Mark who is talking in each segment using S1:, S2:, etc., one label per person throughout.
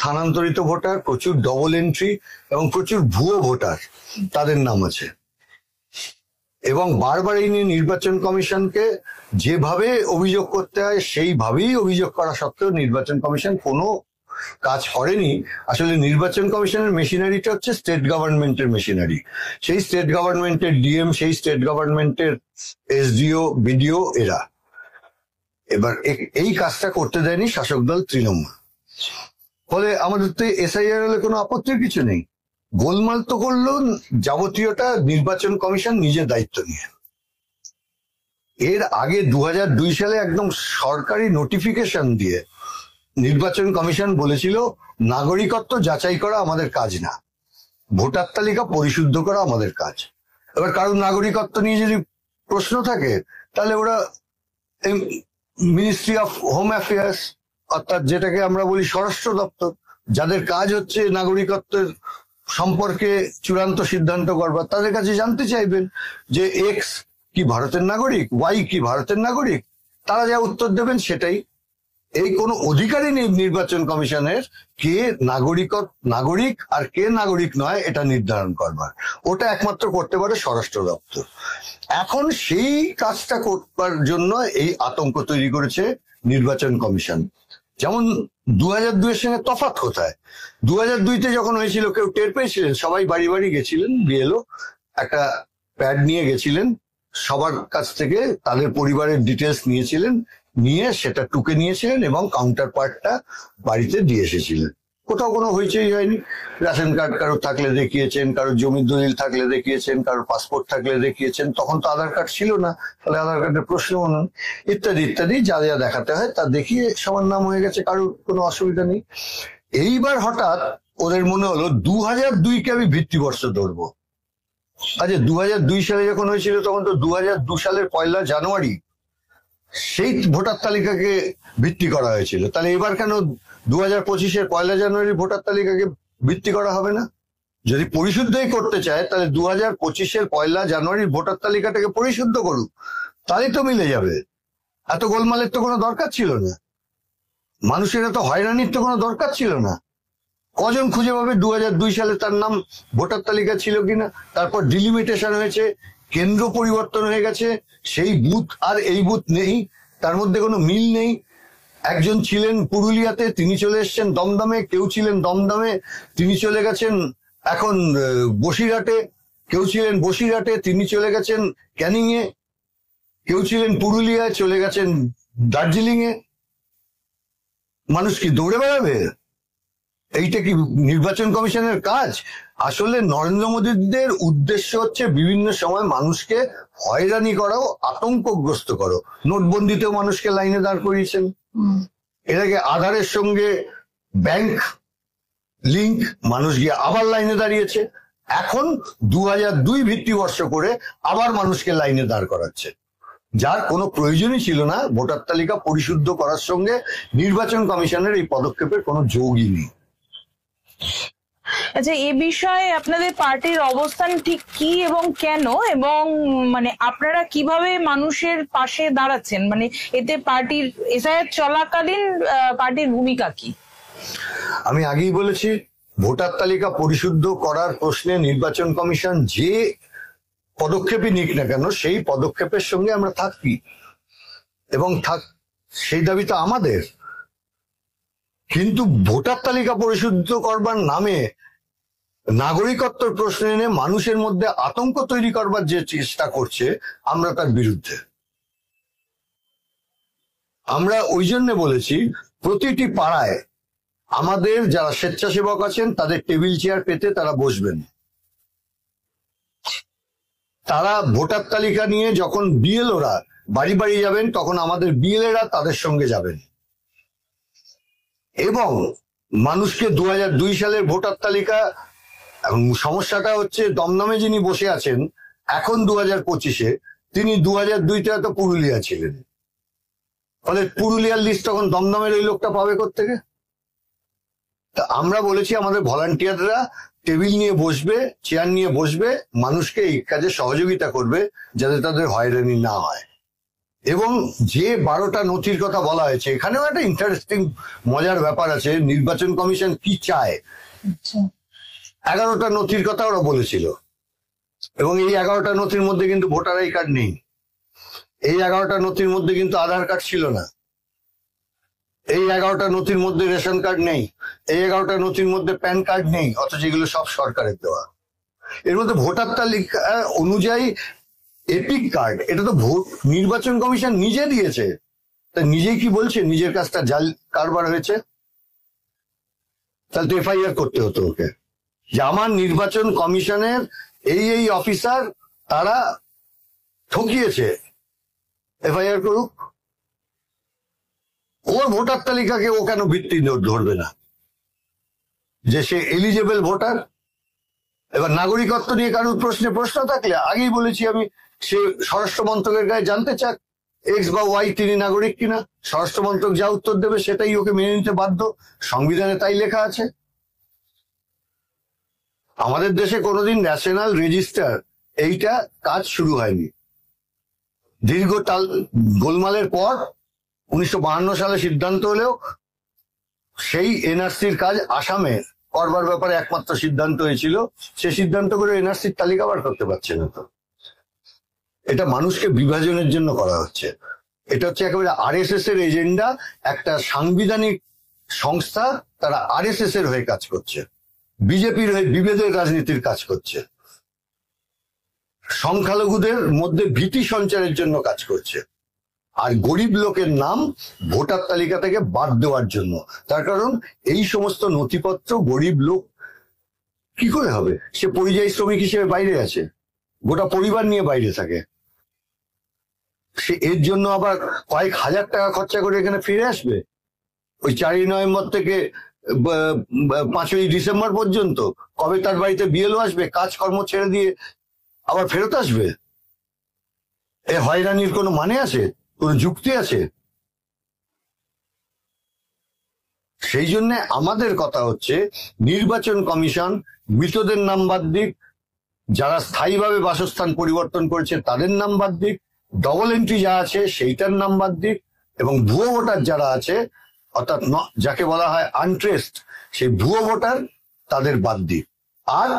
S1: স্থানান্তরিত ভোটার, প্রচুর double entry এবং প্রচুর ভুয়ো ভোটার তাদের নাম আছে। এবং বারবার এই নিয়ে নির্বাচন কমিশনকে যেভাবে অভিযোগ করতে হয় সেইভাবেই অভিযোগ করা সত্ত্বেও নির্বাচন কমিশন কোনো কাজ করেনি। আসলে নির্বাচন কমিশনের মেশিনারিটা হচ্ছে স্টেট গভর্নমেন্টের মেশিনারি। সেই স্টেট গভর্নমেন্টের ডিএম, সেই স্টেট গভর্নমেন্টের এসডিও, বিডিও এরা এবার এই কাজটা করতে দেয়নি শাসক দল তৃণমূল। ফলে আমাদের তো এসআইআর হলে কোনো আপত্তির কিছু নেই। গোলমাল তো করলো যাবতীয়টা নির্বাচন কমিশন নিজের দায়িত্ব নিয়ে। এর আগে 2002 সালে একদম সরকারি নোটিফিকেশন দিয়ে নির্বাচন কমিশন বলেছিল নাগরিকত্ব যাচাই করা আমাদের কাজ না, ভোটার তালিকা পরিশুদ্ধ করা আমাদের কাজ। এবার কারোর নাগরিকত্ব নিয়ে যদি প্রশ্ন থাকে তাহলে ওরা মিনিস্ট্রি অফ হোম অ্যাফেয়ার্স, অর্থাৎ যেটাকে আমরা বলি স্বরাষ্ট্র দপ্তর, যাদের কাজ হচ্ছে নাগরিকত্বের সম্পর্কে চূড়ান্ত সিদ্ধান্ত করবার, তাদের কাছে জানতে চাইবেন যে এক্স কি ভারতের নাগরিক, ওয়াই কি ভারতের নাগরিক। তারা যা উত্তর দেবেন সেটাই। এই কোনো অধিকারই নেই নির্বাচন কমিশনের কে নাগরিক আর কে নাগরিক নয় এটা নির্ধারণ করবার। ওটা একমাত্র করতে পারে স্বরাষ্ট্র দপ্তর। এখন সেই কাজটা করবার জন্য এই আতঙ্ক তৈরি করেছে নির্বাচন কমিশন। যেমন 2002 এর সঙ্গে তফাৎ কোথায়? 2002-তে যখন হয়েছিল কেউ টের পেয়েছিলেন? সবাই বাড়ি বাড়ি গেছিলেন, বিএলও একটা প্যাড নিয়ে গেছিলেন, সবার কাছ থেকে তাদের পরিবারের ডিটেলস নিয়েছিলেন, নিয়ে সেটা টুকে নিয়েছিলেন এবং কাউন্টার পার্টটা বাড়িতে দিয়ে এসেছিলেন। কোথাও কোনো হইচই হয়নি। রেশন কার্ড কারোর থাকলে দেখিয়েছেন, কারোর জমির দলিল থাকলে দেখিয়েছেন, কারোর পাসপোর্ট থাকলে দেখিয়েছেন। তখন তো আধার কার্ড ছিল না, তাহলে আধার কার্ডের প্রশ্নও নয়, ইত্যাদি ইত্যাদি যা যা দেখাতে হয় তা দেখিয়ে সবার নাম হয়ে গেছে, কারোর কোনো অসুবিধা নেই। এইবার হঠাৎ ওদের মনে হলো 2002-কে আমি ভিত্তিবর্ষ ধরবো। আচ্ছা, 2002 সালে যখন হয়েছিল তখন তো 2002 সালের 1 জানুয়ারি সেই ভোটার তালিকাকে ভিত্তি করা হয়েছিল। তাহলে এবার কেন 2025-এর 1 জানুয়ারি ভোটার তালিকাকে ভিত্তি করা হবে না? যদি পরিশুদ্ধই করতে চায় তাহলে 2025-এর 1 জানুয়ারির ভোটার তালিকাটাকে পরিশুদ্ধ করুক, তাহলেই তো মিলে যাবে। এত গোলমালের তো কোনো দরকার ছিল না, মানুষের এত হয়রানির তো কোনো দরকার ছিল না। কজন খুঁজে পাবে 2002 সালে তার নাম ভোটার তালিকা ছিল কিনা? তারপর ডিলিমিটেশন হয়েছে, কেন্দ্র পরিবর্তন হয়ে গেছে, সেই বুথ আর এই বুথ নেই, তার মধ্যে কোনো মিল নেই। একজন ছিলেন পুরুলিয়াতে, তিনি চলে এসছেন দমদমে, কেউ ছিলেন দমদমে, তিনি চলে গেছেন এখন বসিরহাটে, কেউ ছিলেন বসিরহাটে, তিনি চলে গেছেন ক্যানিং এ, কেউ ছিলেন পুরুলিয়ায়, চলে গেছেন দার্জিলিং এ। মানুষ কি দৌড়ে বেড়াবে? এইটা কি নির্বাচন কমিশনের কাজ? আসলে নরেন্দ্র মোদীদের উদ্দেশ্য হচ্ছে বিভিন্ন সময় মানুষকে হয়রানি করাও, আতঙ্কগ্রস্ত করো। নোটবন্দিতেও মানুষকে লাইনে দাঁড় করিয়েছেন, এটাকে আধারের সঙ্গে ব্যাংক লিঙ্ক, মানুষ গিয়ে আবার লাইনে দাঁড়িয়েছে। এখন 2002 ভিত্তিবর্ষ করে আবার মানুষকে লাইনে দাঁড় করাচ্ছে, যার কোনো প্রয়োজনই ছিল না। ভোটার তালিকা পরিশুদ্ধ করার সঙ্গে নির্বাচন কমিশনের এই পদক্ষেপের কোনো যোগই নেই।
S2: আচ্ছা, এ বিষয়ে আপনাদের পার্টির অবস্থান ঠিক কি এবং কেন, এবং মানে আপনারা কিভাবে মানুষের পাশে দাঁড়াচ্ছেন, মানে এতে পার্টির এসআইআর চলাকালীন পার্টির ভূমিকা কি?
S1: আমি আগেই বলেছি, ভোটার তালিকা পরিশুদ্ধ করার প্রশ্নে নির্বাচন কমিশন যে পদক্ষেপই নিক না কেন সেই পদক্ষেপের সঙ্গে আমরা থাকি এবং সেই দাবি তো আমাদের। কিন্তু ভোটার তালিকা পরিশুদ্ধ করবার নামে নাগরিকত্বের প্রশ্ন এনে মানুষের মধ্যে আতঙ্ক তৈরি করবার যে চেষ্টা করছে, আমরা তার বিরুদ্ধে। আমরা ওই জন্য বলেছি প্রতিটি পাড়ায় আমাদের যারা স্বেচ্ছাসেবক আছেন তাদের টেবিল চেয়ার পেতে তারা বসবেন। তারা ভোটার তালিকা নিয়ে যখন বিএলওরা বাড়ি বাড়ি যাবেন তখন আমাদের বিএলএরা তাদের সঙ্গে যাবেন এবং মানুষকে 2002 সালের ভোটার তালিকা, সমস্যাটা হচ্ছে দমদমে যিনি বসে আছেন এখন 2025-এ, তিনি 2002-তে হয়তো পুরুলিয়া ছিলেন, ফলে পুরুলিয়ার লিস্ট তখন দমদমের ওই লোকটা পাবে কোত্থেকে? তা আমরা বলেছি আমাদের ভলান্টিয়াররা টেবিল নিয়ে বসবে, চেয়ার নিয়ে বসবে, মানুষকে এই কাজে সহযোগিতা করবে যাতে তাদের হয়রানি না হয়। এবং যে 12টা নথির কথা বলা হয়েছে, এখানেও একটা ইন্টারেস্টিং মজার ব্যাপার আছে। নির্বাচন কমিশন কি চায়, 11টা নথির কথা ওরা বলেছিল, এবং এই 11টা নথির মধ্যে কিন্তু ভোটার আই কার্ড নেই। এই 11টা নথির মধ্যে কিন্তু আধার কার্ড ছিল না। এই 11টা নথির মধ্যে রেশন কার্ড নেই। এই 11টা নথির মধ্যে প্যান কার্ড নেই, অথচ এগুলো সব সরকারের দেওয়া। এর মধ্যে ভোটার তালিকা অনুযায়ী এপিক কার্ড, এটা তো নির্বাচন কমিশন নিজে দিয়েছে। তা নিজেই কি বলছে নিজের কাজটা জাল কারবার হয়েছে? তাহলে তো এফআইআর করতে হতো ওকে, যে আমার নির্বাচন কমিশনের এই অফিসার তারা ঠকিয়েছে, এফআইআর করুক। ওর ভোটার তালিকাকে ও কেন ভিত্তি ধরবে না যে সে এলিজেবল ভোটার? এবার নাগরিকত্ব নিয়ে কারোর প্রশ্ন থাকলে আগেই বলেছি আমি, সে স্বরাষ্ট্র মন্ত্রকের গায়ে জানতে চাক এক্স বা ওয়াই তিনি নাগরিক কিনা। স্বরাষ্ট্র মন্ত্রক যা উত্তর দেবে সেটাই ওকে মেনে নিতে বাধ্য, সংবিধানে তাই লেখা আছে। আমাদের দেশে কোনোদিন ন্যাশনাল রেজিস্টার এইটা কাজ শুরু হয়নি। দীর্ঘ গোলমালের পর 1952 সালে সিদ্ধান্ত হলেও সেই এনআরসির কাজ আসামে করবার ব্যাপারে একমাত্র সিদ্ধান্ত হয়েছিল। সে সিদ্ধান্ত করে এনআরসির তালিকা বার করতে পারছে না। তো এটা মানুষকে বিভাজনের জন্য করা হচ্ছে। এটা হচ্ছে একেবারে আরএসএস এর এজেন্ডা। একটা সাংবিধানিক সংস্থা, তারা আরএসএস এর হয়ে কাজ করছে, বিজেপির হয়ে বিভেদের রাজনীতির কাজ করছে, সংখ্যালঘুদের মধ্যে ভীতি সঞ্চারের জন্য কাজ করছে, আর গরিব লোকের নাম ভোটার তালিকা থেকে বাদ দেওয়ার জন্য। তার কারণ এই সমস্ত নথিপত্র গরিব লোক কি করে হবে? সে পরিযায়ী শ্রমিক হিসেবে বাইরে আছে, গোটা পরিবার নিয়ে বাইরে থাকে, সে এর জন্য আবার কয়েক হাজার টাকা খরচা করে এখানে ফিরে আসবে? ওই 4ই নভেম্বর থেকে 5ই ডিসেম্বর পর্যন্ত কবে তার বাড়িতে বিএলও আসবে, কাজকর্ম ছেড়ে দিয়ে আবার ফেরত আসবে? এ হয়রানির কোনো মানে আছে, কোনো যুক্তি আছে? সেই জন্য আমাদের কথা হচ্ছে নির্বাচন কমিশন মৃতদের নাম বাদ দিক, যারা স্থায়ীভাবে বাসস্থান পরিবর্তন করেছে তাদের নাম বাদ দিক, ডবল এন্ট্রি যা আছে সেইটার নাম বাদ দিক, এবং ভুয়ো ভোটার যারা আছে, অর্থাৎ যাকে বলা হয় আনট্রেসড, সেই ভুয়ো ভোটার তাদের বাদ দিক। আর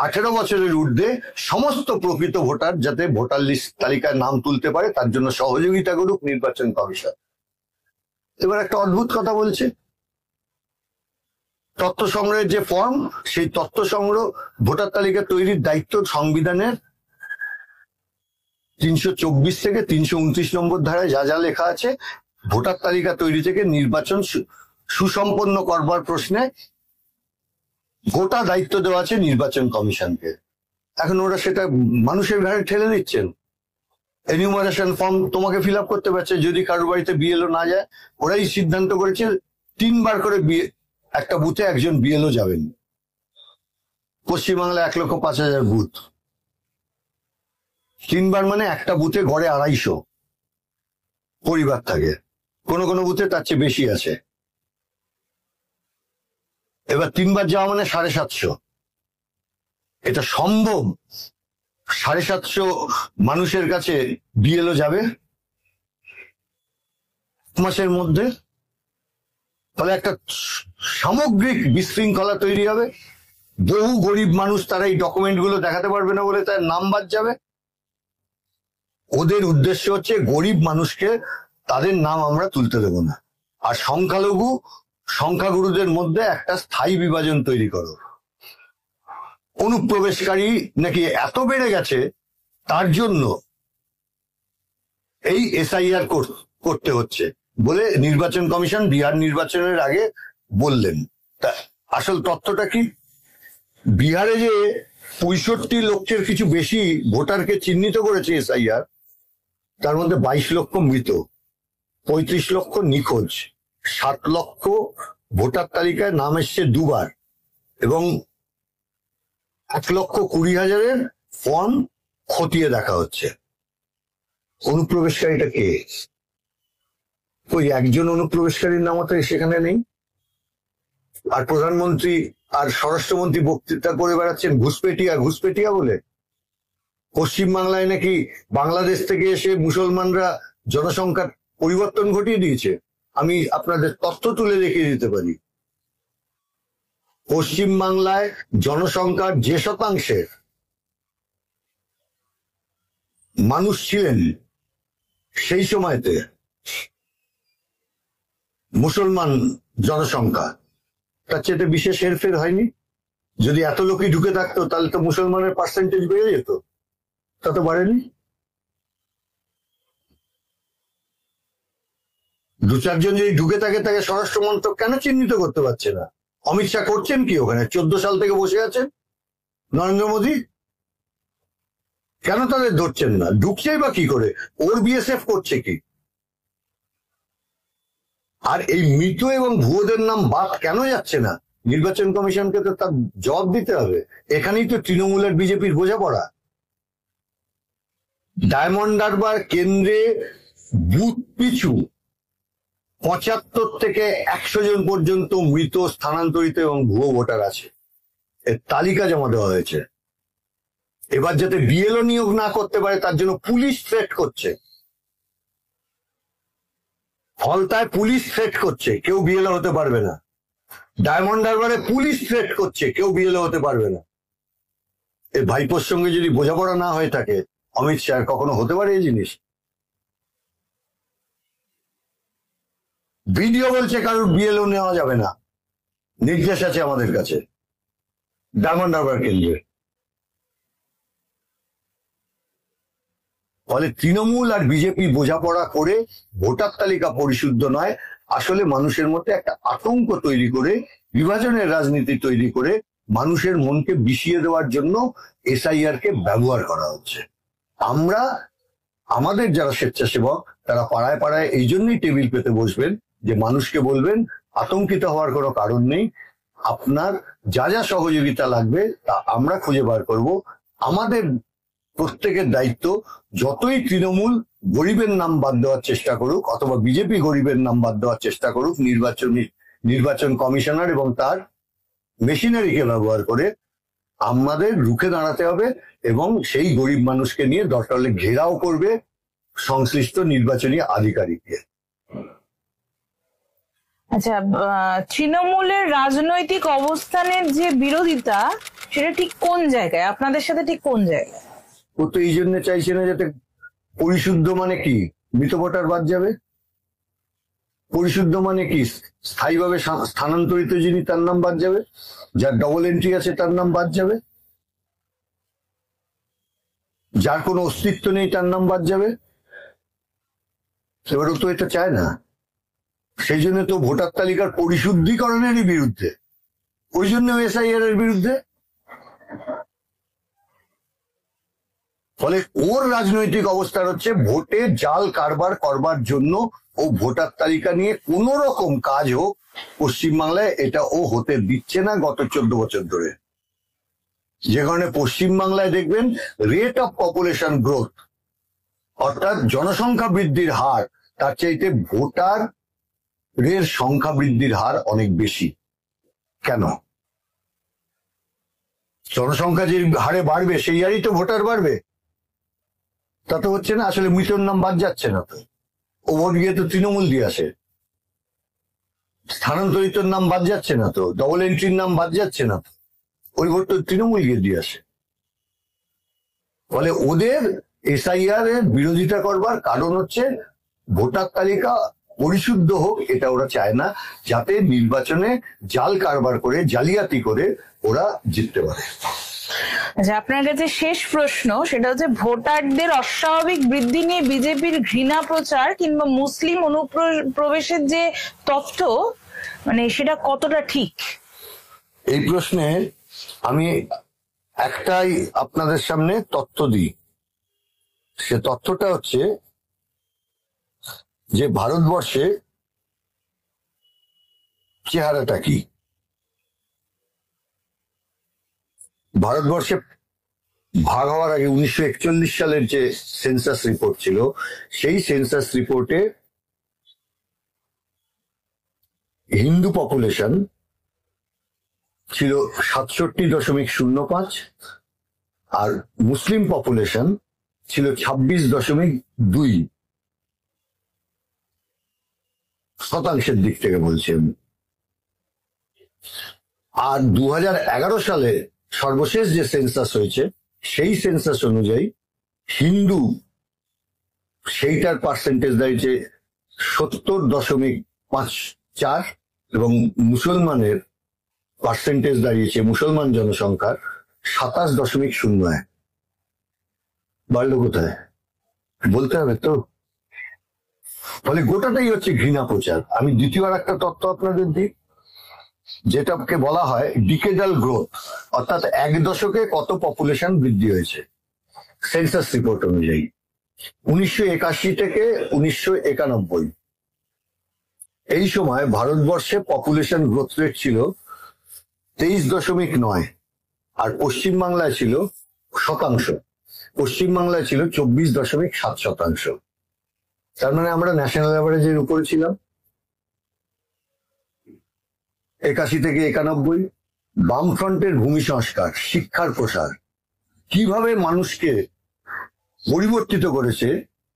S1: 18 বছরের ঊর্ধ্বে সমস্ত প্রকৃত ভোটার যাতে ভোটার লিস্ট তালিকায় নাম তুলতে পারে তার জন্য সহযোগিতা করুক নির্বাচন কমিশন। এবার একটা অদ্ভুত কথা বলছে, তথ্য সংগ্রহের যে ফর্ম, সেই তথ্য সংগ্রহ ভোটার তালিকা তৈরির দায়িত্ব সংবিধানের 324 থেকে 329 নম্বর ধারায় যা যা লেখা আছে, ভোটার তালিকা তৈরি থেকে নির্বাচন সুসম্পন্ন করবার প্রশ্নে গোটা দায়িত্ব দেওয়া আছে নির্বাচন কমিশনকে। এখন ওরা সেটা মানুষের ঘাড়ে ঠেলে দিচ্ছেন। এনিউমারেশন ফর্ম তোমাকে ফিল আপ করতে পারছে, যদি কারোর বাড়িতে বিএলও না যায়। ওরাই সিদ্ধান্ত করেছে 3 বার করে একটা বুথে একজন বিএলও যাবেন। পশ্চিমবাংলায় 1,05,000 বুথ, 3 বার মানে একটা বুথে গড়ে 250 পরিবার থাকে, কোনো কোনো বুথে তার চেয়ে বেশি আছে। এবার 3 বার যাওয়া মানে 750। এটা সম্ভব? 750 মানুষের কাছে বিএলও যাবে মাসের মধ্যে? তাহলে একটা সামগ্রিক বিশৃঙ্খলা তৈরি হবে। বহু গরিব মানুষ তারা এই ডকুমেন্ট গুলো দেখাতে পারবে না বলে তার নাম বাদ যাবে। ওদের উদ্দেশ্য হচ্ছে গরিব মানুষকে তাদের নাম আমরা তুলতে দেবো না, আর সংখ্যাগুরুদের মধ্যে একটা স্থায়ী বিভাজন তৈরি করো। অনুপ্রবেশকারী নাকি এত বেড়ে গেছে, তার জন্য এই এসআইআর করতে হচ্ছে বলে নির্বাচন কমিশন বিহার নির্বাচনের আগে বললেন। তা আসল তথ্যটা কি? বিহারে যে 65 লক্ষের কিছু বেশি ভোটারকে চিহ্নিত করেছে এসআইআর, তার মধ্যে 22 লক্ষ মৃত, 35 লক্ষ নিখোঁজ, 7 লক্ষ ভোটার তালিকায় নাম এসছে 2 বার, এবং 1,20,000 ফর্ম খতিয়ে দেখা হচ্ছে। অনুপ্রবেশকারীটা কে? ওই একজন অনুপ্রবেশকারীর নামও তো সেখানে নেই। আর প্রধানমন্ত্রী আর স্বরাষ্ট্রমন্ত্রী বক্তৃতা করে বেড়াচ্ছেন ঘুষপেটিয়া বলে। পশ্চিমবাংলায় নাকি বাংলাদেশ থেকে এসে মুসলমানরা জনসংখ্যার পরিবর্তন ঘটিয়ে দিয়েছে? আমি আপনাদের তথ্য তুলে দেখিয়ে দিতে পারি। পশ্চিম বাংলায় জনসংখ্যার যে শতাংশের মানুষ ছিলেন সেই সময়তে মুসলমান জনসংখ্যা, তার চেয়ে বিশেষ হেরফের হয়নি। যদি এত লোকই ঢুকে থাকতো তাহলে তো মুসলমানের পার্সেন্টেজ বেড়ে যেত, তা তো বাড়েনি। দু চারজন যদি ঢুকে থাকে তাকে স্বরাষ্ট্র মন্ত্রক কেন চিহ্নিত করতে পারছে না? অমিত শাহ করছেন কি ওখানে? 14 সাল থেকে বসে আছেন নরেন্দ্র মোদী, কেন তাদের ধরছেন না? ঢুকছেই বা কি করে? ওর বিএসএফ করছে কি? আর এই মৃত এবং ভুয়োদের নাম বাদ কেন যাচ্ছে না? নির্বাচন কমিশনকে তো তার জবাব দিতে হবে। এখানেই তো তৃণমূলের বিজেপির বোঝাপড়া। ডায়মন্ড হারবার কেন্দ্রে বুথ পিছু 75 থেকে 100 জন পর্যন্ত মৃত, স্থানান্তরিত এবং ভুয়ো ভোটার আছে। এর তালিকা জমা দেওয়া হয়েছে। এবার যাতে বিএলও নিয়োগ না করতে পারে তার জন্য পুলিশ থ্রেট করছে। ফলতায় পুলিশ থ্রেট করছে, কেউ বিএলও হতে পারবে না। ডায়মন্ড হারবারে পুলিশ থ্রেট করছে, কেউ বিএলও হতে পারবে না। এই ভাইপোর সঙ্গে যদি বোঝাপড়া না হয়ে থাকে অমিত শাহ, কখনো হতে পারে এই জিনিস? ভিডিও বলছে কারোর বিএলও নেওয়া যাবে না, নির্দেশ আছে আমাদের কাছে ডায়মন্ড হারবার কেন্দ্রে। ফলে তৃণমূল আর বিজেপি বোঝাপড়া করে ভোটার তালিকা পরিশুদ্ধ নয়, আসলে মানুষের মধ্যে একটা আতঙ্ক তৈরি করে, বিভাজনের রাজনীতি তৈরি করে মানুষের মনকে বিষিয়ে দেওয়ার জন্য এসআইআর কে ব্যবহার করা হচ্ছে। আমরা, আমাদের যারা স্বেচ্ছাসেবক, তারা পাড়ায় পাড়ায় এই জন্যই টেবিল পেতে বসবেন যে মানুষকে বলবেন আতঙ্কিত হওয়ার কোনো কারণ নেই, আপনার যা যা সহযোগিতা লাগবে তা আমরা খুঁজে বার করব। আমাদের প্রত্যেকের দায়িত্ব, যতই তৃণমূল গরিবের নাম বাদ দেওয়ার চেষ্টা করুক অথবা বিজেপি গরিবের নাম বাদ দেওয়ার চেষ্টা করুক, নির্বাচন কমিশনার এবং তার মেশিনারিকে ব্যবহার করে আমাদের রুখে দাঁড়াতে হবে এবং সেই গরিব মানুষকে নিয়ে দরকার হলে ঘেরাও করবে সংশ্লিষ্ট নির্বাচনী আধিকারিককে।
S2: আচ্ছা, তৃণমূলের রাজনৈতিক অবস্থানের যে বিরোধিতা, সেটা ঠিক কোন জায়গায়, আপনাদের সাথে ঠিক কোন জায়গায়?
S1: ও তো এই জন্য চাইছে না যাতে পরিশুদ্ধ মানে কি মৃত ভোটার বাদ যাবে, পরিশুদ্ধ মানে কি স্থায়ীভাবে স্থানান্তরিত যিনি তার নাম বাদ যাবে, যার ডবল এন্ট্রি আছে তার নাম বাদ যাবে, যার কোনো অস্তিত্ব নেই তার নাম বাদ যাবে। এবারও তো এটা চায় না, সেই জন্য তো ভোটার তালিকার পরিশুদ্ধিকরণেরই বিরুদ্ধে, ওই জন্য এসআইআর এর বিরুদ্ধে। ফলে ওর রাজনৈতিক অবস্থান হচ্ছে ভোটে জাল কারবার করবার জন্য ও ভোটার তালিকা নিয়ে কোন রকম কাজ হোক পশ্চিমবাংলায় এটা ও হতে দিচ্ছে না গত 14 বছর ধরে। যে কারণে পশ্চিমবাংলায় দেখবেন রেট অফ পপুলেশন গ্রোথ, অর্থাৎ জনসংখ্যা বৃদ্ধির হার, তার চাইতে ভোটার এর সংখ্যা বৃদ্ধির হার অনেক বেশি। কেন? জনসংখ্যা যে হারে বাড়বে সেই হারেই তো ভোটার বাড়বে, তা তো হচ্ছে না। আসলে মৃতর নাম বাদ যাচ্ছে না তো, ও ভোট গিয়ে তো তৃণমূল দিয়ে আসে। স্থানান্তরিতর নাম বাদ যাচ্ছে না তো, ডবল এন্ট্রির নাম বাদ যাচ্ছে না তো, ওই ভোট তো তৃণমূল গিয়ে দিয়ে আসে। ফলে ওদের এসআইআর এর বিরোধিতা করবার কারণ হচ্ছে ভোটার তালিকা পরিশুদ্ধ হোক, এটা ওরা চায় না, যাতে নির্বাচনে জাল কারবার করে, জালিয়াতি করে ওরা জিততে পারে।
S2: আচ্ছা, আপনার কাছে শেষ প্রশ্ন, সেটা হচ্ছে ভোটারদের অস্বাভাবিক বৃদ্ধি নিয়ে বিজেপির ঘৃণা প্রচার কিংবা মুসলিম অনুপ্রবেশের যে তথ্য, মানে সেটা কতটা ঠিক?
S1: এই প্রশ্নে আমি একটাই আপনাদের সামনে তথ্য দিই। সে তথ্যটা হচ্ছে যে ভারতবর্ষে চেহারাটা কি। ভারতবর্ষে ভাগ হওয়ার আগে 1941 সালের যে সেন্সাস রিপোর্ট ছিল, সেই সেন্সাস রিপোর্টে হিন্দু পপুলেশন ছিল 67.05 আর মুসলিম পপুলেশন ছিল 26.2। শতাংশের দিক থেকে বলছি আমি। আর 2011 সালে সর্বশেষ যে সেন্সাস হয়েছে সেই সেন্সাস অনুযায়ী হিন্দু সেইটার পার্সেন্টেজ দাঁড়িয়েছে 70.54 এবং মুসলমানের পার্সেন্টেজ দাঁড়িয়েছে, মুসলমান জনসংখ্যার 27.01। বাড়লো কোথায় বলতে হবে তো। ফলে গোটাটাই হচ্ছে ঘৃণা প্রচার। আমি দ্বিতীয় আর একটা তথ্য আপনাদের দিই, যেটাকে বলা হয় ডিকেডাল গ্রোথ, অর্থাৎ এক দশকে কত পপুলেশন বৃদ্ধি হয়েছে সেন্সাস রিপোর্ট অনুযায়ী। 1981 থেকে 1991 এই সময় ভারতবর্ষে পপুলেশন গ্রোথ রেট ছিল 23.9, আর পশ্চিমবাংলায় ছিল শতাংশ, পশ্চিমবাংলায় ছিল 24.7%। তার মানে আমরা ন্যাশনাল অ্যাভারেজের উপরে ছিলাম। 81 থেকে 91 বামফ্রন্টের ভূমি সংস্কার, শিক্ষার প্রসার কিভাবে মানুষকে পরিবর্তিত করেছে।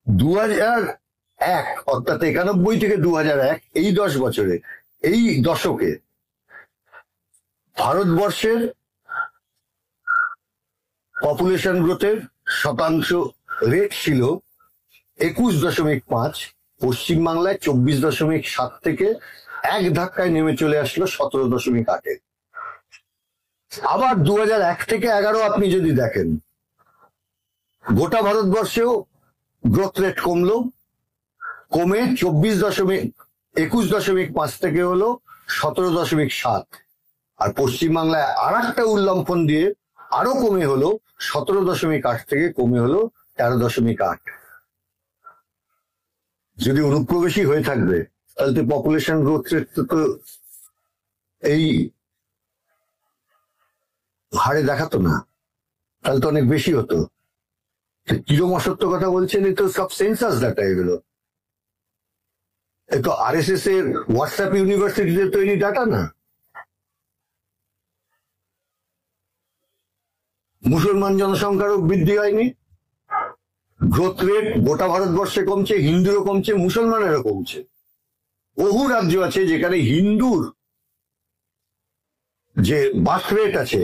S1: 2001 অর্থাৎ 91 থেকে 2001 এই 10 বছরে, এই দশকে ভারতবর্ষের পপুলেশন গ্রোথের শতাংশ রেট ছিল 21.5, পশ্চিমবাংলায় 24.7 থেকে এক ধাক্কায় নেমে চলে আসলো 17.8। আবার 2001 থেকে 11 আপনি যদি দেখেন, গোটা ভারতবর্ষেও গ্রোথ রেট কমলো, কমে 21.5 থেকে হলো 17.7, আর পশ্চিমবাংলায় আর একটা উল্লম্ফন দিয়ে আরো কমে হলো 17.8 থেকে কমে হলো 13.8। যদি অনুপ্রবেশী হয়ে থাকবে তাহলে তো পপুলেশন গ্রোথ রেট তো এই হারে দেখাতো না, তাহলে তো অনেক বেশি হতো। কিরম অসত্য কথা বলছেন, এই তো সব সেন্সাস ডাটা, এগুলো এ তো আরএসএস এর হোয়াটসঅ্যাপ ইউনিভার্সিটিতে তৈরি ডাটা না। মুসলমান জনসংখ্যারও বৃদ্ধি হয়নি, গ্রোথ রেট গোটা ভারতবর্ষে কমছে, হিন্দুরও কমছে, মুসলমানেরও কমছে। বহু রাজ্য আছে যেখানে হিন্দুর যে বার্থ রেট আছে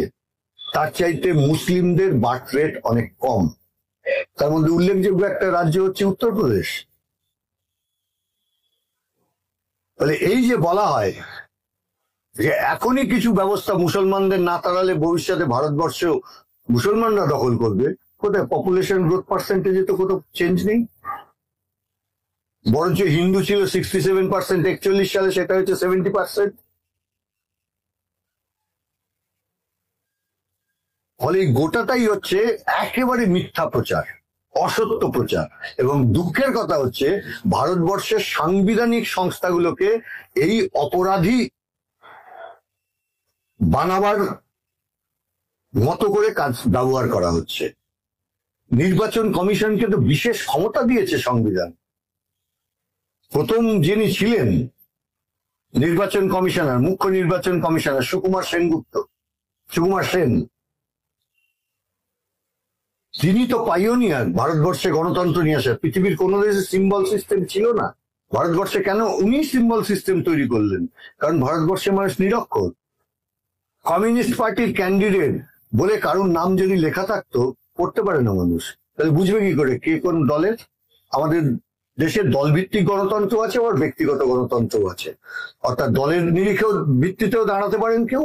S1: তার চাইতে মুসলিমদের বার্থ রেট অনেক কম। তার মধ্যে উল্লেখযোগ্য একটা রাজ্য হচ্ছে উত্তরপ্রদেশ। তাহলে এই যে বলা হয় যে এখনই কিছু ব্যবস্থা মুসলমানদের না তাড়ালে ভবিষ্যতে ভারতবর্ষেও মুসলমানরা দখল করবে, কোথায় পপুলেশন গ্রোথ পার্সেন্টেজে তো কোনো চেঞ্জ নেই। বরঞ্চ হিন্দু ছিল 67%, 41 সালে সেটা হচ্ছে 70%। ফলে গোটাটাই হচ্ছে একেবারে মিথ্যা প্রচার, অসত্য প্রচার। এবং দুঃখের কথা হচ্ছে ভারতবর্ষের সাংবিধানিক সংস্থাগুলোকে এই অপরাধী বানাবার মতো করে কাজ ব্যবহার করা হচ্ছে। নির্বাচন কমিশনকে তো বিশেষ ক্ষমতা দিয়েছে সংবিধান। প্রথম যিনি ছিলেন নির্বাচন কমিশনার, মুখ্য নির্বাচন কমিশনার সুকুমার সেন, তিনি তো পাইওনিয়ার ভারতবর্ষে গণতন্ত্র নিয়ে আসা। পৃথিবীর কোন দেশে সিম্বল সিস্টেম ছিল না, ভারতবর্ষে কেন উনি সিম্বল সিস্টেম তৈরি করলেন? কারণ ভারতবর্ষের মানুষ নিরক্ষর। কমিউনিস্ট পার্টির ক্যান্ডিডেট বলে কারুর নাম যদি লেখা থাকতো, পড়তে পারে না মানুষ, তাহলে বুঝবে কি করে কে কোন দলের? আমাদের দেশের দলভিত্তিক গণতন্ত্র আছে, আবার ব্যক্তিগত গণতন্ত্র আছে। অর্থাৎ দলের নিরিখেও ভিত্তিতেও দাঁড়াতে পারেন কেউ,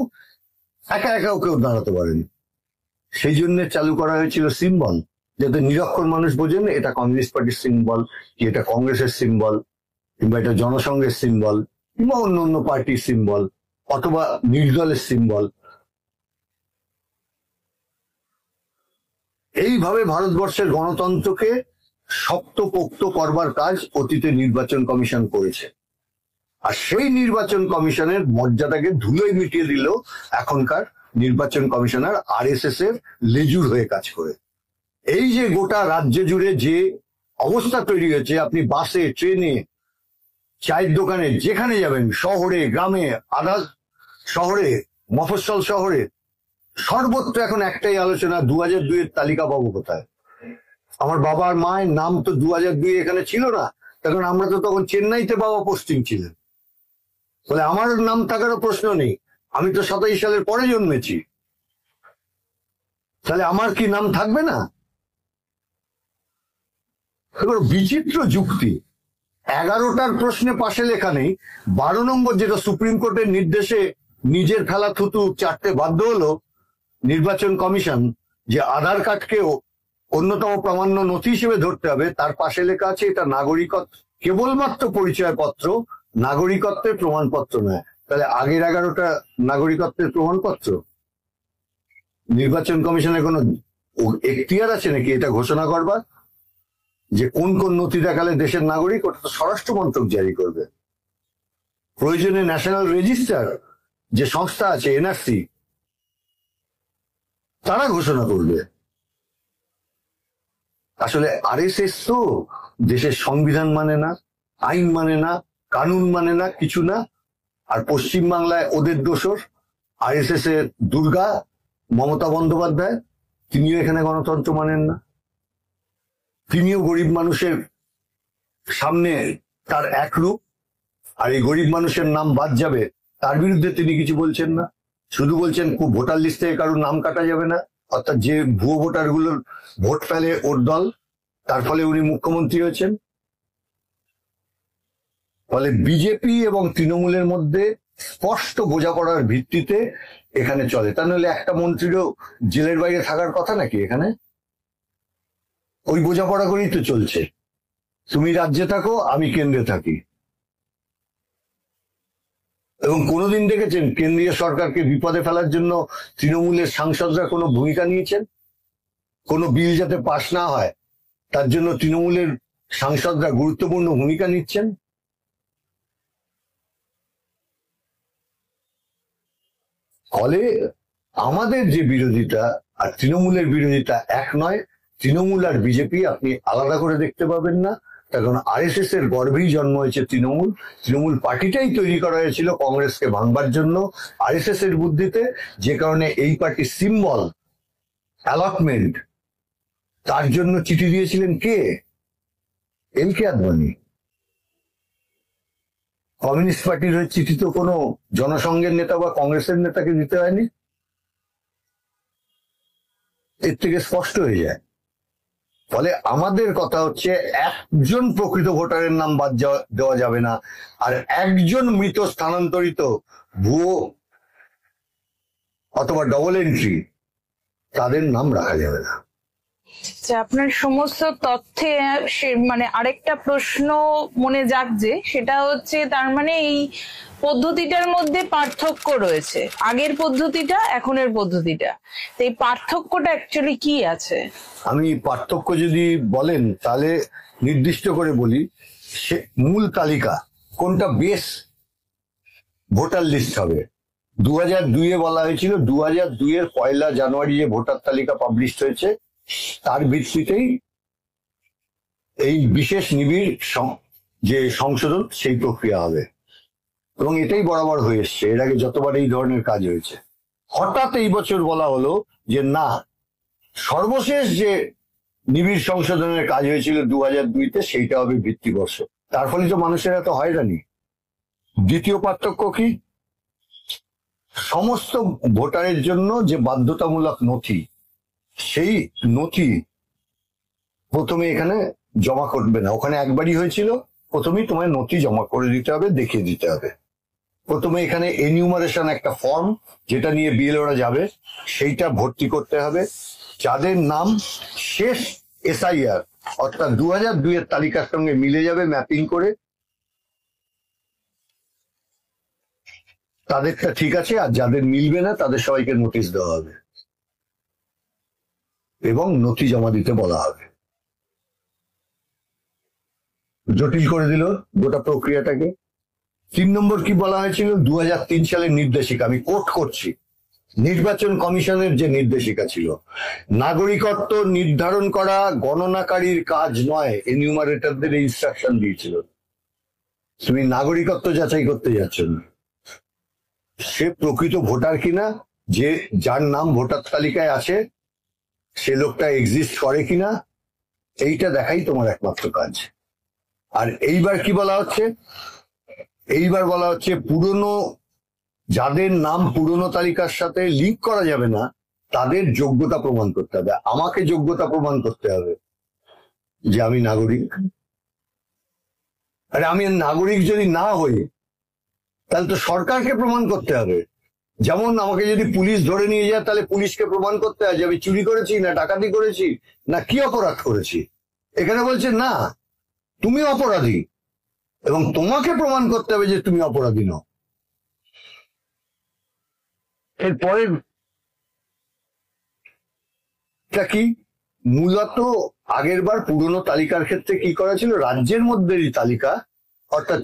S1: একা একাও কেউ দাঁড়াতে পারেন। সেই জন্য চালু করা হয়েছিল সিম্বল, যাতে নিরক্ষর মানুষ বোঝেন এটা কমিউনিস্ট পার্টির সিম্বল, কি এটা কংগ্রেসের সিম্বল, কিংবা এটা জনসংঘের সিম্বল, কিংবা অন্য অন্য পার্টির সিম্বল, অথবা নির্দলের সিম্বল। এইভাবে ভারতবর্ষের গণতন্ত্রকে শক্তপোক্ত করবার কাজ অতীতে নির্বাচন কমিশন করেছে। আর সেই নির্বাচন কমিশনের মর্যাদাকে ধুলোয় মিটিয়ে দিল এখনকার নির্বাচন কমিশনার আরএসএস এর লেজুর হয়ে কাজ করে। এই যে গোটা রাজ্য জুড়ে যে অবস্থা তৈরি হয়েছে, আপনি বাসে, ট্রেনে, চায়ের দোকানে, যেখানে যাবেন, শহরে, গ্রামে, আধা শহরে, মফস্বল শহরে, সর্বত্র এখন একটাই আলোচনা, 2002 এর তালিকা পাবো কোথায়? আমার বাবার মায়ের নাম তো 2002 এখানে ছিল না, কারণ আমরা তো তখন চেন্নাইতে বাবা পোস্টিং ছিলেন। বলে আমার নাম থাকারও প্রশ্ন নেই, আমি তো 27 সালের পরে জন্মেছি, তাহলে আমার কি নাম থাকবে না? এবার বিচিত্র যুক্তি। 11টার প্রশ্নে পাশে লেখা নেই, 12 নম্বর যেটা সুপ্রিম কোর্টের নির্দেশে নিজের খেলা থুতু চাটতে বাধ্য হলো নির্বাচন কমিশন, যে আধার কার্ডকেও অন্যতম প্রামাণ্য নথি হিসেবে ধরতে হবে, তার পাশে লেখা আছে এটা নাগরিকত্ব, কেবলমাত্র পরিচয়পত্র, নাগরিকত্বের প্রমাণপত্র নয়। তাহলে আগের 11টা নাগরিকত্বের প্রমাণপত্র? নির্বাচন কমিশনের কোনো এখতিয়ার আছে নাকি এটা ঘোষণা করবার যে কোন কোন নথি দেখালে দেশের নাগরিক? ওটা তো স্বরাষ্ট্র মন্ত্রক জারি করবে। প্রয়োজনে ন্যাশনাল রেজিস্টার যে সংস্থা আছে এনআরসি, তারা ঘোষণা করবে। আসলে আরএসএস তো দেশের সংবিধান মানে না, আইন মানে না, কানুন মানে না, কিছু না। আর পশ্চিমবাংলায় ওদের দোসর আরএসএস এর দুর্গা মমতা বন্দ্যোপাধ্যায়, তিনিও এখানে গণতন্ত্র মানেন না। তিনিও গরিব মানুষের সামনে তার এক রূপ, আর এই গরিব মানুষের নাম বাদ যাবে তার বিরুদ্ধে তিনি কিছু বলছেন না, শুধু বলছেন খুব ভোটার লিস্ট থেকে কারোর নাম কাটা যাবে না, অর্থাৎ যে ভুয়ো ভোটার গুলোর ভোট ফেলে ওর দল, তার ফলে উনি মুখ্যমন্ত্রী হয়েছেন। ফলে বিজেপি এবং তৃণমূলের মধ্যে স্পষ্ট বোঝাপড়ার ভিত্তিতে এখানে চলে। তা নাহলে একটা মন্ত্রীরও জেলের বাইরে থাকার কথা নাকি এখানে? ওই বোঝাপড়া করেই তো চলছে, তুমি রাজ্যে থাকো আমি কেন্দ্রে থাকি। এবং কোনোদিন দেখেছেন কেন্দ্রীয় সরকারকে বিপদে ফেলার জন্য তৃণমূলের সাংসদরা কোনো ভূমিকা নিয়েছেন? কোনো বিল যাতে পাশ না হয় তার জন্য তৃণমূলের সাংসদরা গুরুত্বপূর্ণ ভূমিকা নিচ্ছেন? ফলে আমাদের যে বিরোধিতা আর তৃণমূলের বিরোধিতা এক নয়। তৃণমূল আর বিজেপি আপনি আলাদা করে দেখতে পাবেন না, তার কারণ আরএসএস এর গর্ভেই জন্ম হয়েছে তৃণমূল। তৃণমূল পার্টিটাই তৈরি করা হয়েছিল কংগ্রেসকে ভাঙবার জন্য আরএসএস এর বুদ্ধিতে, যে কারণে এই পার্টির সিম্বল অ্যালটমেন্ট, তার জন্য চিঠি দিয়েছিলেন কে? এল.কে. আদবানি। কমিউনিস্ট পার্টির হয়ে চিঠি তো কোনো জনসংঘের নেতা বা কংগ্রেসের নেতাকে দিতে হয়নি। এর থেকে স্পষ্ট হয়ে যায়। ফলে আমাদের কথা হচ্ছে একজন প্রকৃত ভোটারের নাম বাদ দেওয়া যাবে না, আর একজন মৃত স্থানান্তরিত ভুয়ো অথবা ডবল এন্ট্রি তাদের নাম রাখা যাবে না।
S2: আপনার সমস্ত তথ্যে মানে আরেকটা প্রশ্ন মনে জাগছে, সেটা হচ্ছে তার মানে এই পদ্ধতিটার মধ্যে পার্থক্য রয়েছে, আগের পদ্ধতিটা এখনের পদ্ধতিটা, তো এই পার্থক্যটা অ্যাকচুয়ালি কি আছে?
S1: আমি পার্থক্য যদি বলেন তাহলে নির্দিষ্ট করে বলি, সে মূল তালিকা কোনটা বেস ভোটার লিস্ট হবে। 2002-এ বলা হয়েছিল 2002-এর 1 জানুয়ারি যে ভোটার তালিকা পাবলিশ হয়েছে তার ভিত্তিতেই এই বিশেষ নিবিড় যে সংশোধন সেই প্রক্রিয়া হবে, এবং এটাই বরাবর হয়ে এসছে। এর আগে যতবার এই ধরনের কাজ হয়েছে, হঠাৎ এই বছর বলা হলো যে না, সর্বশেষ যে নিবিড় সংশোধনের কাজ হয়েছিল 2002-তে সেইটা হবে ভিত্তিবর্ষ। তার ফলে তো মানুষের এত হয়রানি। দ্বিতীয় পার্থক্য কি? সমস্ত ভোটারের জন্য যে বাধ্যতামূলক নথি, সেই নথি প্রথমে এখানে জমা করবে না। ওখানে একবারই হয়েছিল, প্রথমেই তোমায় নথি জমা করে দিতে হবে, দেখিয়ে দিতে হবে। প্রথমে এখানে এনিউমারেশন একটা ফর্ম যেটা নিয়ে বিএলওরা যাবে, সেইটা ভর্তি করতে হবে। যাদের নাম শেষ এসআইআর অর্থাৎ 2002-এর তালিকার সঙ্গে মিলে যাবে ম্যাপিং করে, তাদেরটা ঠিক আছে, আর যাদের মিলবে না তাদের সবাইকে নোটিশ দেওয়া হবে এবং নথি জমা দিতে বলা হবে। জটিল করে দিল গোটা প্রক্রিয়াটাকে। 3 নম্বর কি বলা হয়েছিল? 2003 সালের নির্দেশিকা, আমি কোট করছি, নির্বাচন কমিশনের যে নির্দেশিকা ছিল, নাগরিকত্ব নির্ধারণ করা গণনাকারীর কাজ নয়। এনিউমারেটরদের ইনস্ট্রাকশন দিয়েছিল, তুমি নাগরিকত্ব যাচাই করতে যাচ্ছ না, সে প্রকৃত ভোটার কিনা, যে যার নাম ভোটার তালিকায় আছে সে লোকটা এক্সিস্ট করে কিনা, এইটা দেখাই তোমার একমাত্র কাজ। আর এইবার কি বলা হচ্ছে? এইবার বলা হচ্ছে পুরনো, যাদের নাম পুরনো তালিকার সাথে লিঙ্ক করা যাবে না তাদের যোগ্যতা প্রমাণ করতে হবে। আমাকে যোগ্যতা প্রমাণ করতে হবে যে আমি নাগরিক। আরে আমি নাগরিক যদি না হই তাহলে তো সরকারকে প্রমাণ করতে হবে। যেমন আমাকে যদি পুলিশ ধরে নিয়ে যায় তাহলে পুলিশকে প্রমাণ করতে হয় যে আমি চুরি করেছি না ডাকাতি করেছি না কি অপরাধ করেছি। এখানে বলছে না, তুমি অপরাধী এবং তোমাকে প্রমাণ করতে হবে যে তুমি অপরাধী নও। এরপরে কি মূলত আগের বার পুরনো তালিকার ক্ষেত্রে কি করা ছিল, রাজ্যের মধ্যেই তালিকা, অর্থাৎ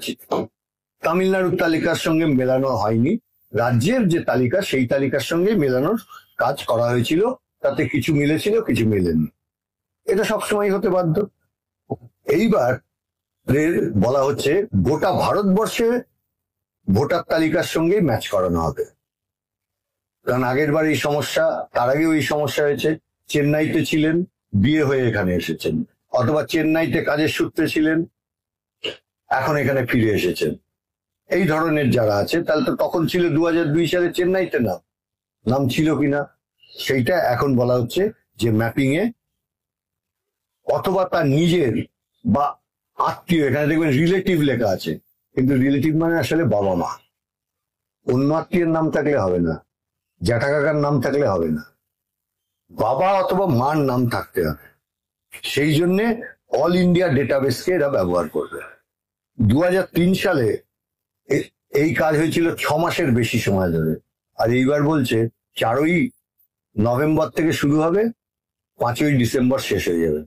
S1: তামিলনাড়ুর তালিকার সঙ্গে মেলানো হয়নি, রাজ্যের যে তালিকা সেই তালিকার সঙ্গে মেলানোর কাজ করা হয়েছিল। তাতে কিছু মিলেছিল কিছু মেলেনি, এটা সবসময় হতে বাধ্য। এইবার বলা হচ্ছে গোটা ভারতবর্ষে ভোটার তালিকার সঙ্গে ম্যাচ করানো হবে। কারণ আগের বার এই সমস্যা, তার আগেও এই সমস্যা হয়েছে। চেন্নাইতে ছিলেন, বিয়ে হয়ে এখানে এসেছেন, অথবা চেন্নাইতে কাজের সূত্রে ছিলেন, এখন এখানে ফিরে এসেছেন। এই ধরনের যারা আছে তাহলে তো তখন ছিল 2002 সালে চেন্নাইতে নাম ছিল কিনা সেইটা এখন বলা হচ্ছে যে ম্যাপিং এ, অথবা তার নিজের বা আত্মীয়, এখানে দেখবেন রিলেটিভ লেখা আছে, কিন্তু রিলেটিভ মানে আসলে বাবা মা, অন্য আত্মীয়ের নাম থাকলে হবে না, জ্যাঠা কাকার নাম থাকলে হবে না, বাবা অথবা মার নাম থাকতে হবে। সেই জন্যে অল ইন্ডিয়া ডেটাবেসকে এরা ব্যবহার করবে। 2003 সালে এই কাজ হয়েছিল 6 মাসের বেশি সময় ধরে, আর এইবার বলছে 4ই নভেম্বর থেকে শুরু হবে, 5ই ডিসেম্বর শেষ হয়ে যাবে।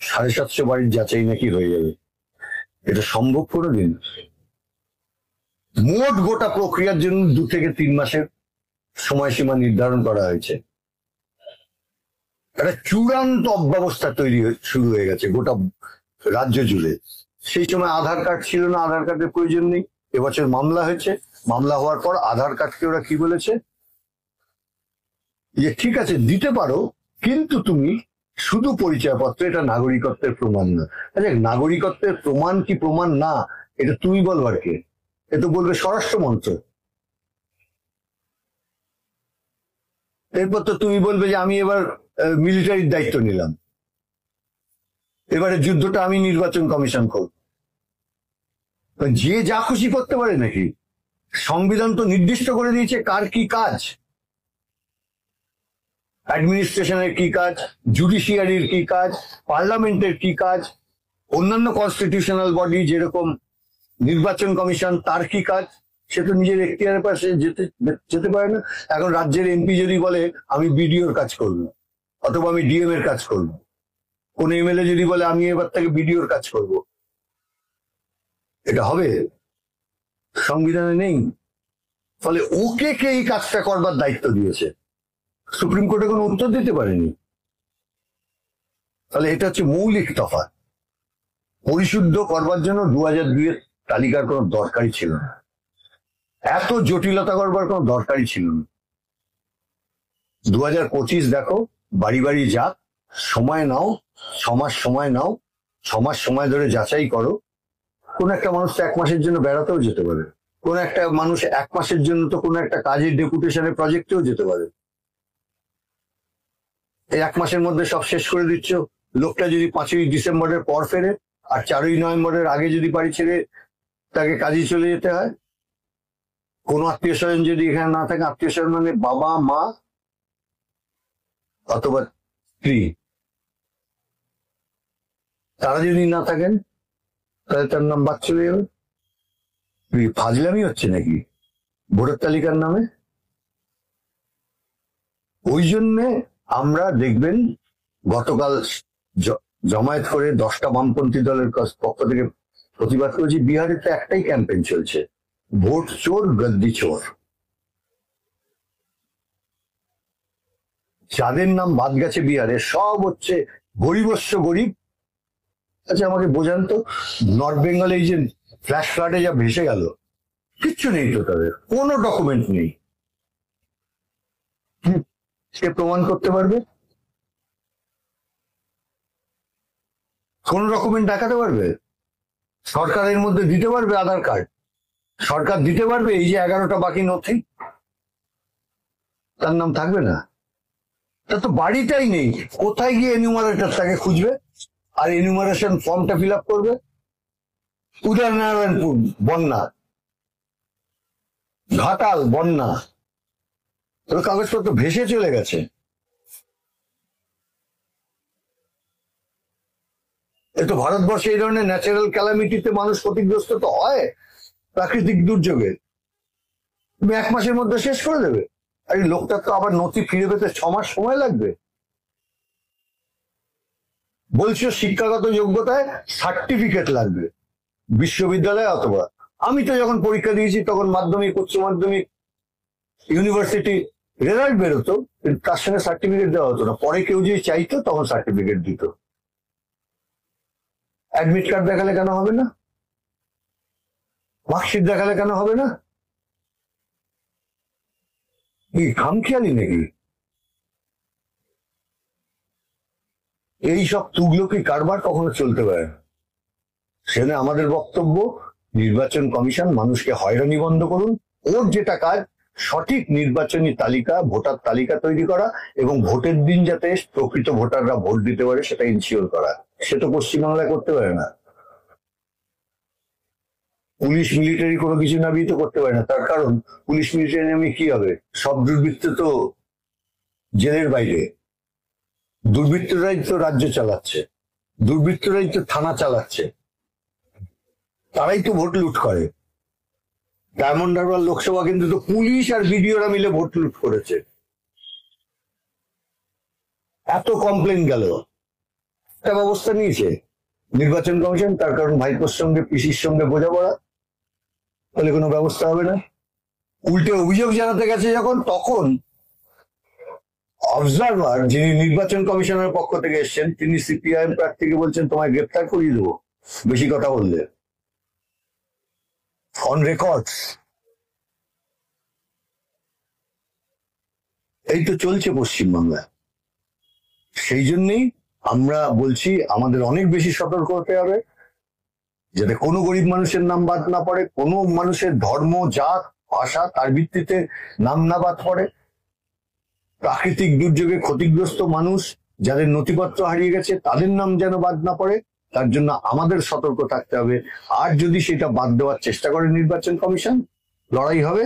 S1: 750 বাড়ির যাচাই নাকি হয়ে যাবে। এটা সম্ভব কোনোদিন? মোট গোটা প্রক্রিয়ার জন্য 2 থেকে 3 মাসের সময়সীমা নির্ধারণ করা হয়েছে। একটা চূড়ান্ত অব্যবস্থা তৈরি শুরু হয়ে গেছে গোটা রাজ্য জুড়ে। সেই সময় আধার কার্ড ছিল না, আধার কার্ডের প্রয়োজন নেই। এবছর মামলা হয়েছে, মামলা হওয়ার পর আধার কার্ডকে ওরা কি বলেছে যে ঠিক আছে দিতে পারো, কিন্তু তুমি শুধু পরিচয়পত্র, এটা নাগরিকত্বের প্রমাণ না। আচ্ছা, নাগরিকত্বের প্রমাণ কি প্রমাণ না এটা তুমি বলবার কে? এ তো বলবে স্বরাষ্ট্র মন্ত্রক। এরপর তো তুমি বলবে যে আমি এবার মিলিটারির দায়িত্ব নিলাম, এবারে যুদ্ধটা আমি নির্বাচন কমিশন করব। যে যা খুশি করতে পারে নাকি? সংবিধান তো নির্দিষ্ট করে দিয়েছে কার কি কাজ, অ্যাডমিনিস্ট্রেশনের কি কাজ, জুডিশিয়ারির কি কাজ, পার্লামেন্টের কি কাজ, অন্যান্য কনস্টিটিউশনাল বডি যেরকম নির্বাচন কমিশন তার কি কাজ, সে তো নিজের এখতিয়ারের পাশে যেতে পারে না। এখন রাজ্যের এমপি যদি বলে আমি বিডিওর কাজ করব, অথবা আমি ডিএম এর কাজ করব, কোন এমএলএ যদি বলে আমি এবার থেকে বিডিওর কাজ করব, এটা হবে? সংবিধানে নেই। ফলে ওকে কে এই কাজটা করবার দায়িত্ব দিয়েছে? সুপ্রিম কোর্টে কোনো উত্তর দিতে পারেনি। তাহলে এটা হচ্ছে মৌলিক তফাৎ। পরিশুদ্ধ করবার জন্য 2002 তালিকার কোনো দরকারই ছিল না, এত জটিলতা করবার কোনো দরকারই ছিল না। 2025 দেখো, বাড়ি বাড়ি যাক, সময় নাও, 6 মাস সময় নাও, 6 মাস সময় ধরে যাচাই করো। কোন একটা মানুষ তো 1 মাসের জন্য বেড়াতেও যেতে পারে, কোন একটা মানুষ 1 মাসের জন্য তো কোনো একটা কাজের ডেপুটেশনের প্রজেক্টেও যেতে পারে। এই 1 মাসের মধ্যে সব শেষ করে দিচ্ছ। লোকটা যদি 5ই ডিসেম্বরের পর ফেরে আর 4ই নভেম্বরের আগে যদি বাড়ি ছেড়ে তাকে কাজে চলে যেতে হয়, কোনো আত্মীয় স্বজন যদি এখানে না থাকে, আত্মীয় স্বজন মানে বাবা মা অথবা স্ত্রী, তারা যদি না থাকেন তাহলে তার নাম বাদ চলে যাবে। ফাজলামি হচ্ছে নাকি ভোটার তালিকার নামে? ওই জন্যে আমরা দেখবেন গতকাল জমায়েত করে 10টা বামপন্থী দলের পক্ষ থেকে প্রতিবাদ করেছি। বিহারে তো একটাই ক্যাম্পেইন চলছে, ভোট চোর গদ্দি চোর। যাদের নাম বাদ গেছে বিহারে সব হচ্ছে গরিবস্য গরিব। আচ্ছা আমাকে বোঝান তো, নর্থ বেঙ্গলে এই যে ফ্ল্যাশ ফ্লাডে যা ভেসে গেল, কিচ্ছু নেই তো, তাদের কোনো ডকুমেন্ট নেই। সে প্রমাণ করতে পারবে? কোন ডকুমেন্ট দেখাতে পারবে? সরকারের মধ্যে দিতে পারবে আধার কার্ড? সরকার দিতে পারবে এই যে 11টা বাকি নথি? তার নাম থাকবে না। তা তো বাড়িটাই নেই, কোথায় গিয়ে এনিউমারেটর তাকে খুঁজবে আর এনিউমারেশন ফর্মটা ফিল আপ করবে? উদয়নারায়ণপুর বন্যা, ঘাটাল বন্যা, তোর কাগজপত্র ভেসে চলে গেছে। এ তো ভারতবর্ষে এই ধরনের ন্যাচারাল ক্যালামিটিতে মানুষ ক্ষতিগ্রস্ত তো হয়, প্রাকৃতিক দুর্যোগে। তুমি 1 মাসের মধ্যে শেষ করে দেবে, আর এই লোকটার তো আবার নথি ফিরে পেতে 6 মাস সময় লাগবে। বলছো শিক্ষাগত যোগ্যতায় সার্টিফিকেট লাগবে বিশ্ববিদ্যালয়ে অথবা। আমি তো যখন পরীক্ষা দিয়েছি তখন মাধ্যমিক, উচ্চ মাধ্যমিক, ইউনিভার্সিটি রেজাল্ট বেরোতো, কিন্তু তার সঙ্গে সার্টিফিকেট দেওয়া হতো না। পরে কেউ যদি চাইতো তখন সার্টিফিকেট দিত। অ্যাডমিট কার্ড দেখালে কেন হবে না? মার্কশিট দেখালে কেন হবে না? কি খামখেয়ালি নাকি? এই সব তুগলকি কারবার কখনো চলতে পারে না। সেখানে আমাদের বক্তব্য, নির্বাচন কমিশন মানুষকে হয়রানি বন্ধ করুন। ওর যেটা কাজ, সঠিক নির্বাচনী তালিকা, ভোটার তালিকা তৈরি করা এবং ভোটের দিন যাতে প্রকৃত ভোটাররা ভোট দিতে পারে সেটা ইনশিওর করা। সে তো পশ্চিমবাংলায় করতে পারে না। পুলিশ মিলিটারি কোনো কিছু নামিয়ে তো করতে পারে না। তার কারণ পুলিশ মিলিটারি নামিয়ে কি হবে? সব দুর্বৃত্ত তো জেলের বাইরে। দুর্বৃত্তরাই তো রাজ্য চালাচ্ছে, দুর্বৃত্তরাই তো থানা চালাচ্ছে, তারাই তো ভোট লুট করে। ডায়মন্ড হারবার লোকসভা কিন্তু তো পুলিশ আর বিডিওরা মিলে ভোট লুট করেছে। এত কমপ্লেন গেল, একটা ব্যবস্থা নিয়েছে নির্বাচন কমিশন, তার কারণ ভাইপোর সঙ্গে পিসির সঙ্গে বোঝাপড়া, তাহলে কোনো ব্যবস্থা হবে না। উল্টে অভিযোগ জানাতে গেছে যখন, তখন অবজারভার যিনি নির্বাচন কমিশনের পক্ষ থেকে এসছেন, তিনি সিপিআইএম প্রার্থীকে বলছেন তোমায় গ্রেপ্তার করিয়ে দেবো বেশি কথা বললে, অন রেকর্ড। এই তো চলছে পশ্চিমবাংলায়। সেই জন্যই আমরা বলছি আমাদের অনেক বেশি সতর্ক হতে হবে, যাতে কোনো গরিব মানুষের নাম বাদ না পড়ে, কোনো মানুষের ধর্ম, জাত, ভাষা তার ভিত্তিতে নাম না বাদ পড়ে। প্রাকৃতিক দুর্যোগে ক্ষতিগ্রস্ত মানুষ যাদের নথিপত্র হারিয়ে গেছে তাদের নাম যেন বাদ না পড়ে, তার জন্য আমাদের সতর্ক থাকতে হবে। আর যদি সেটা বাদ দেওয়ার চেষ্টা করে নির্বাচন কমিশন, লড়াই হবে।